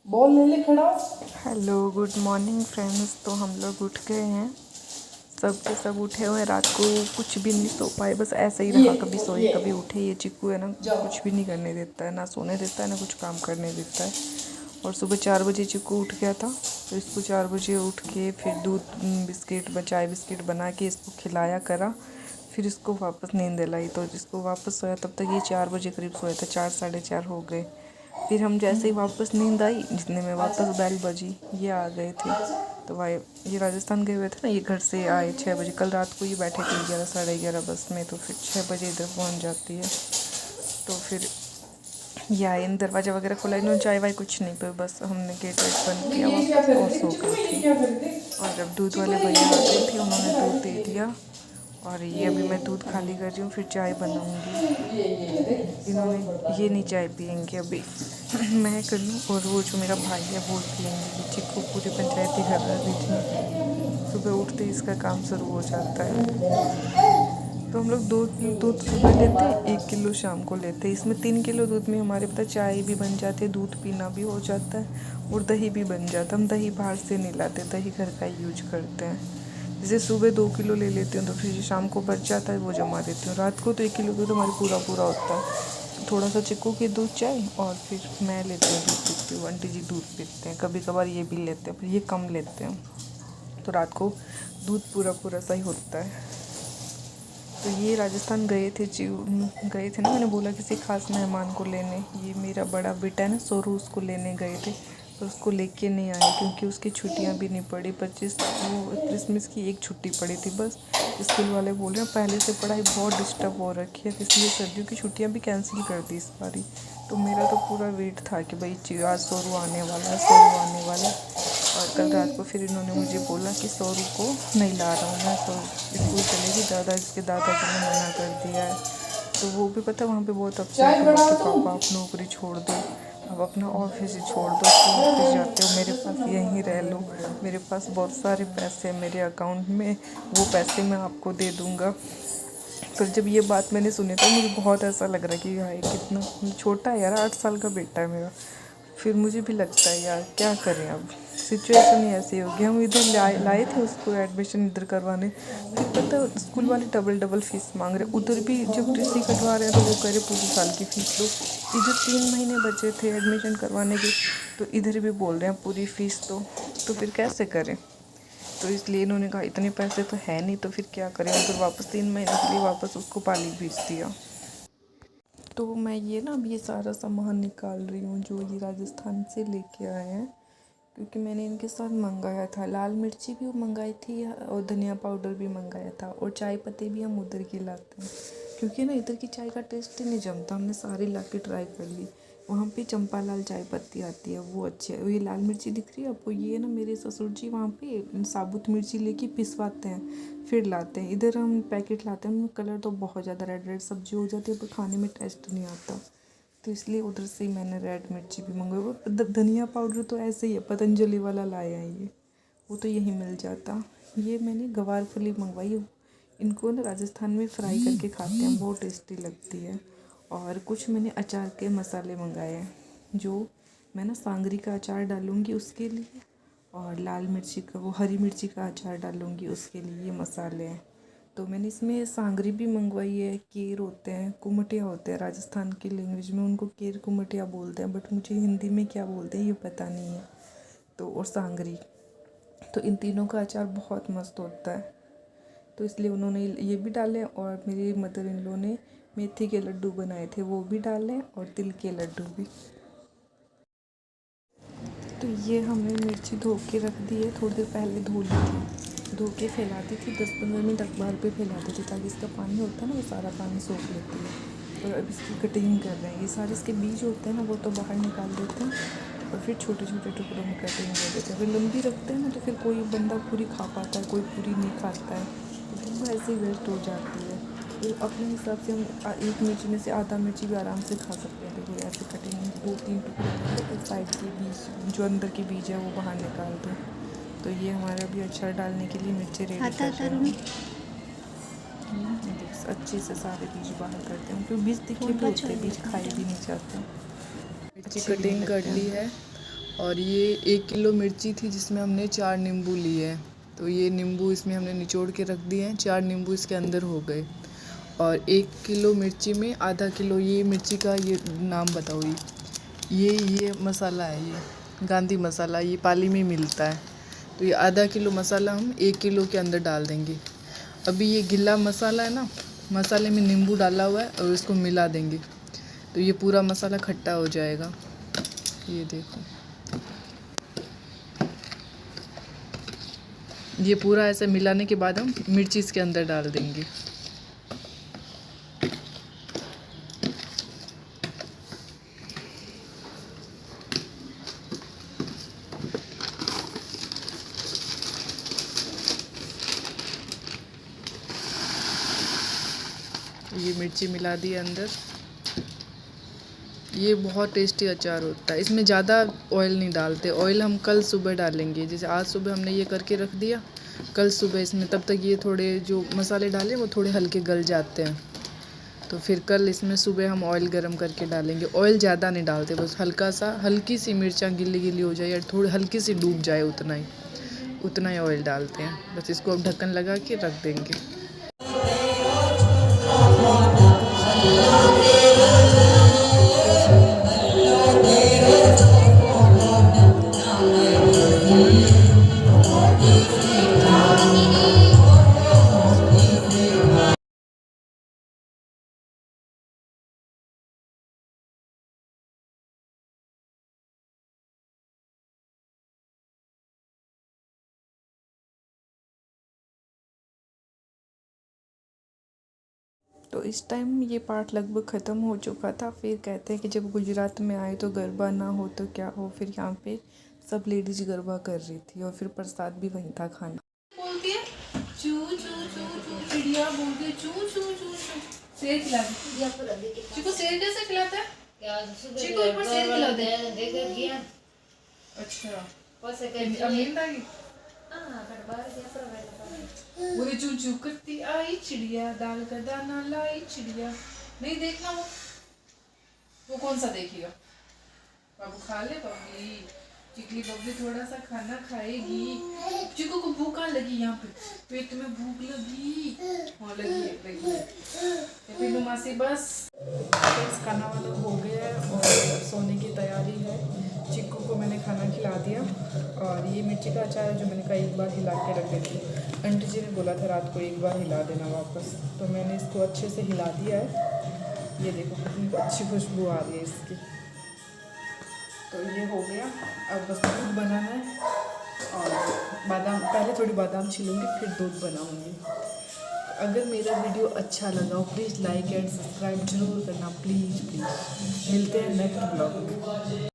Ball ले ले खड़ा। Hello good morning friends. तो हम लोग उठ गए हैं, सब के सब उठे हुए हैं। रात को कुछ भी नहीं सो पाए, बस ऐसे ही रहा, कभी सोए कभी उठे। ये चिक्कू है ना, कुछ भी नहीं करने देता है, ना सोने देता है ना कुछ काम करने देता है। और सुबह 4 बजे चिक्कू उठ गया था, तो इसको 4 बजे उठ के फिर दूध बिस्किट चाय बिस्किट बना के इसको खिलाया करा, फिर इसको वापस नींद दिलाई। तो जिसको वापस सोया तब तक ये 4 बजे करीब सोया था, 4 साढ़े 4 हो गए। फिर हम जैसे ही वापस नींद आई, जितने में वापस बेल बजी, ये आ गए थे। तो भाई ये राजस्थान गए हुए थे ना, ये घर से आए 6 बजे। कल रात को ये बैठे थे 11 साढ़े 11 बस में, तो फिर 6 बजे इधर पहुंच जाती है। तो फिर ये आए, दरवाज़ा वगैरह खोला, इन्होंने चाय वाय कुछ नहीं पे, बस हमने गेट वेट बंद किया वापस और सो गए थे। और जब दूध वाले भैया आ गए थे, उन्होंने दूध दे दिया। और ये अभी मैं दूध खाली कर रही हूँ, फिर चाय बनाऊँगी। इन्होंने ये नहीं चाय पियेंगे अभी, मैं कर लूँ। और वो जो मेरा भाई है वो पियेंगे। चिक्कू पूरी पंचायती कर रहा है बीच में, सुबह उठते ही इसका काम शुरू हो जाता है। तो हम लोग दूध सुबह लेते हैं, 1 किलो शाम को लेते हैं। इसमें 3 किलो दूध में हमारे पता चाय भी बन जाती है, दूध पीना भी हो जाता है और दही भी बन जाता है। हम दही बाहर से नहीं लाते, दही घर का ही यूज करते हैं। जैसे सुबह 2 किलो ले लेती हूँ, तो फिर शाम को बच जाता है, वो जमा देती हूँ। रात को तो 1 किलो दूध हमारे पूरा होता है। थोड़ा सा चिक्कू की दूध चाय, और फिर मैं लेती हूँ, दूध पीती हूँ। आंटी जी दूध पीते हैं, कभी कभार ये भी लेते हैं, फिर ये कम लेते हैं। तो रात को दूध पूरा सा ही होता है। तो ये राजस्थान गए थे ना, मैंने बोला किसी खास मेहमान को लेने। ये मेरा बड़ा बेटा है ना सोरू, उसको लेने गए थे, पर उसको लेके नहीं आए क्योंकि उसकी छुट्टियां भी नहीं पड़ी। 25 वो क्रिसमस की एक छुट्टी पड़ी थी बस। स्कूल वाले बोल रहे हैं पहले से पढ़ाई बहुत डिस्टर्ब हो रखी है, इसलिए सर्दियों की छुट्टियां भी कैंसिल कर दी इस बारी। तो मेरा तो पूरा वेट था कि भाई आज सोरू आने वाला है, सोरू आने वाला है। और कल रात को फिर इन्होंने मुझे बोला कि सोरू को नहीं ला रहा हूँ मैं, स्कूल चलेगी, इसके दादाजी ने मना कर दिया है। तो वो भी पता वहाँ पे बहुत अपसेट हुआ कि पापा आप नौकरी छोड़ दो, अब अपना ऑफिस ही छोड़ दो, क्यों ऑफिस जाते हो, मेरे पास यहीं रह लो, मेरे पास बहुत सारे पैसे हैं मेरे अकाउंट में, वो पैसे मैं आपको दे दूँगा। पर जब ये बात मैंने सुनी तो मुझे बहुत ऐसा लग रहा है कि यार कितना छोटा है यार, 8 साल का बेटा है मेरा। फिर मुझे भी लगता है यार क्या करें, अब सिचुएशन ही ऐसी होगी। हम इधर लाए थे उसको एडमिशन इधर करवाने, फिर पता स्कूल वाले डबल फीस मांग रहे। उधर भी जब टीसी कटवा रहे हैं तो वो कह रहे पूरे साल की फ़ीस दो। इधर 3 महीने बचे थे एडमिशन करवाने के, तो इधर भी बोल रहे हैं पूरी फ़ीस दो। तो फिर कैसे करें? तो इसलिए इन्होंने कहा इतने पैसे तो है नहीं, तो फिर क्या करें। और फिर वापस 3 महीने के लिए वापस उसको पाली भेज दिया। तो मैं ये ना अब ये सारा सामान निकाल रही हूँ जो ये राजस्थान से लेके आए हैं, क्योंकि मैंने इनके साथ मंगाया था। लाल मिर्ची भी मंगाई थी और धनिया पाउडर भी मंगाया था, और चाय पत्ती भी हम उधर की लाते हैं, क्योंकि ना इधर की चाय का टेस्ट ही नहीं जमता। हमने सारी ला के ट्राई कर ली। वहाँ पे चंपा लाल चाय पत्ती आती है, वो अच्छी है। ये लाल मिर्ची दिख रही है आपको, ये ना मेरे ससुर जी वहाँ पे साबुत मिर्ची लेके पिसवाते हैं फिर लाते हैं। इधर हम पैकेट लाते हैं, उनमें कलर तो बहुत ज़्यादा रेड सब्जी हो जाती है, पर खाने में टेस्ट नहीं आता। तो इसलिए उधर से ही मैंने रेड मिर्ची भी मंगवाई। वो धनिया पाउडर तो ऐसे ही है, पतंजलि वाला लाया है ये, वो तो यहीं मिल जाता। ये मैंने गवारफली मंगवाई, इनको ना राजस्थान में फ्राई करके खाते हैं, बहुत टेस्टी लगती है। और कुछ मैंने अचार के मसाले मंगाए हैं, जो मैं ना सांगरी का अचार डालूँगी उसके लिए, और लाल मिर्ची का वो हरी मिर्ची का अचार डालूँगी उसके लिए, ये मसाले हैं। तो मैंने इसमें सांगरी भी मंगवाई है। केर होते हैं, कुमटिया होते हैं, राजस्थान की लैंग्वेज में उनको केर कुमटिया बोलते हैं, बट मुझे हिंदी में क्या बोलते हैं ये पता नहीं है। तो और सांगरी, तो इन तीनों का अचार बहुत मस्त होता है। तो इसलिए उन्होंने ये भी डाले, और मेरी मदर इन लॉ ने मेथी के लड्डू बनाए थे, वो भी डाले, और तिल के लड्डू भी। तो ये हमने मिर्ची धो के रख दी है, थोड़ी देर पहले धो ली थी, धो के फैलाती थी 10-15 मिनट अखबार पे फैलाती थी, ताकि इसका पानी होता है ना वो सारा पानी सोख लेती है। और अब इसकी कटिंग कर रहे हैं, ये सारे इसके बीज होते हैं ना वो तो बाहर निकाल देते हैं, और फिर छोटे छोटे टुकड़ों में कटिंग कर देते हैं। फिर लंबी रखते हैं ना तो फिर कोई बंदा पूरी खा पाता है, कोई पूरी नहीं खाता है, तो फिर वो ऐसे ही वेस्ट हो जाती है। तो अपने हिसाब से हम एक मिर्ची में से आधा मिर्ची भी आराम से खा सकते हैं। देखो ऐसे कटिंग 2-3 टुकड़े करके साइड के बीज, जो अंदर के बीज है वो बाहर निकाल दो। तो ये हमारा भी अचार डालने के लिए मिर्ची रेडी कर रहे हैं। अच्छे से सारे बीज बाहर करते हैं, क्योंकि बीज दिखे भी होते हैं, बीज खाए भी नहीं जाते। मिर्ची कटिंग कर ली है, और ये 1 किलो मिर्ची थी जिसमें हमने 4 नींबू लिए हैं। तो ये नींबू इसमें हमने निचोड़ के रख दिए हैं, 4 नींबू इसके अंदर हो गए। और 1 किलो मिर्ची में आधा किलो ये मिर्ची का ये नाम बताओ, ये मसाला है, ये गांधी मसाला, ये पाली में मिलता है। तो ये आधा किलो मसाला हम 1 किलो के अंदर डाल देंगे। अभी ये गिला मसाला है ना, मसाले में नींबू डाला हुआ है और इसको मिला देंगे तो ये पूरा मसाला खट्टा हो जाएगा। ये देखो, ये पूरा ऐसे मिलाने के बाद हम मिर्ची इसके अंदर डाल देंगे। ये मिर्ची मिला दी अंदर। ये बहुत टेस्टी अचार होता है। इसमें ज़्यादा ऑयल नहीं डालते, ऑयल हम कल सुबह डालेंगे। जैसे आज सुबह हमने ये करके रख दिया, कल सुबह इसमें तब तक ये थोड़े जो मसाले डाले वो थोड़े हल्के गल जाते हैं। तो फिर कल इसमें सुबह हम ऑयल गरम करके डालेंगे। ऑयल ज़्यादा नहीं डालते, बस हल्का सा, हल्की सी मिर्चा गिली गिली हो जाए या थोड़ी हल्की सी डूब जाए उतना ही ऑयल डालते हैं। बस इसको अब ढक्कन लगा के रख देंगे। तो इस टाइम ये पार्ट लगभग ख़त्म हो चुका था। फिर कहते हैं कि जब गुजरात में आए तो गरबा ना हो तो क्या हो। फिर यहाँ पे सब लेडीज गरबा कर रही थी और फिर प्रसाद भी वहीं था खाना। बोलती है चू चू चू चू, चिड़िया बोलती है चू चू चू चू। शेर खिलाते चिको, शेर कैसे खिलाता है? चिको एक बार शेर खिला दे। अच्छा बोले चू चू करती आई चिड़िया, दाल का दाना लाई चिड़िया। नहीं देखना वो कौन सा देखेगा? बाबू खा ले बबली, चिकली बबली थोड़ा सा खाना खाएगी। चिको को भूख कहाँ लगी? यहाँ पे पेट में भूख लगी। हाँ लगी है। मासी बस खाना वाला हो गया है और सोने की तैयारी है। चिक्कू को मैंने खाना खिला दिया और ये मिर्ची का अचार है जो मैंने कहा एक बार हिला के रख देती हूँ। आंटी जी ने बोला था रात को एक बार हिला देना वापस, तो मैंने इसको अच्छे से हिला दिया है। ये देखो कितनी अच्छी खुशबू आ रही है इसकी। तो ये हो गया, अब बस दूध बनाना है और बादाम, पहले थोड़ी बादाम छीलूँगी फिर दूध बनाऊँगी। अगर मेरा वीडियो अच्छा लगा हो प्लीज़ लाइक एंड सब्सक्राइब जरूर करना, प्लीज़। मिलते हैं नेक्स्ट ब्लॉग में।